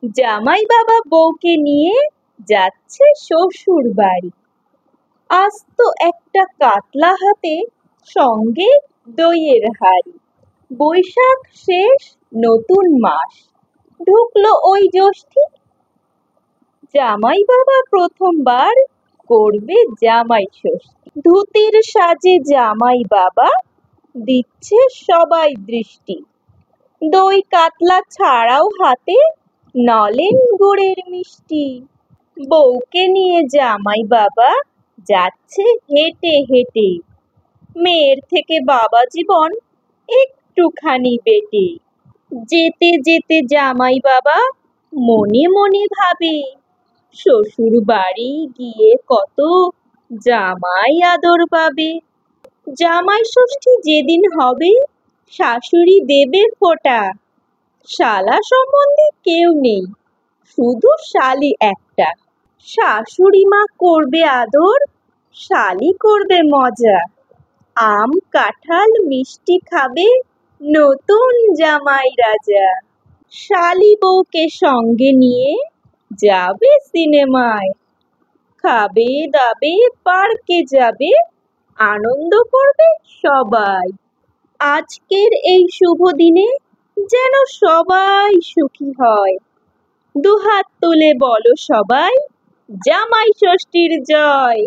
জামাই বাবা বউকে নিয়ে যাচ্ছে শ্বশুর বাড়ি। আস্ত একটা কাতলা হাতে, সঙ্গে দইয়ের হাঁড়ি। বৈশাখ শেষ, নতুন মাস, ঢুকলো ওই জ্যৈষ্ঠী। জামাই বাবা প্রথমবার করবে জামাই ষষ্ঠী। ধুতির সাজে জামাই বাবা দিচ্ছে সবাই দৃষ্টি। দই কাতলা ছাড়াও হাতে নলেন গুড়ের মিষ্টি। বউকে নিয়ে জামাই বাবা যাচ্ছে হেঁটে হেঁটে। মেয়ের থেকে বাবা জীবন একটুখানি বেটে। যেতে যেতে জামাই বাবা মনে মনে ভাবে, শ্বশুর বাড়ি গিয়ে কত জামাই আদর পাবে। জামাই ষষ্ঠী যেদিন হবে, শাশুড়ি দেবে ফোঁটা। শালা সম্বন্ধে কেউ নেই, শুধু শালি একটা। শাশুড়ি মা করবে আদর, শালি করবে মজা। আম কাঁঠাল মিষ্টি খাবে নতুন জামাই রাজা। শালি বউকে সঙ্গে নিয়ে যাবে সিনেমায়। খাবে দাবে পার্কে যাবে, আনন্দ করবে সবাই। আজকের এই শুভ দিনে যেন সবাই সুখী হয়। দুহাত তুলে বলো সবাই, জামাই ষষ্ঠীর জয়।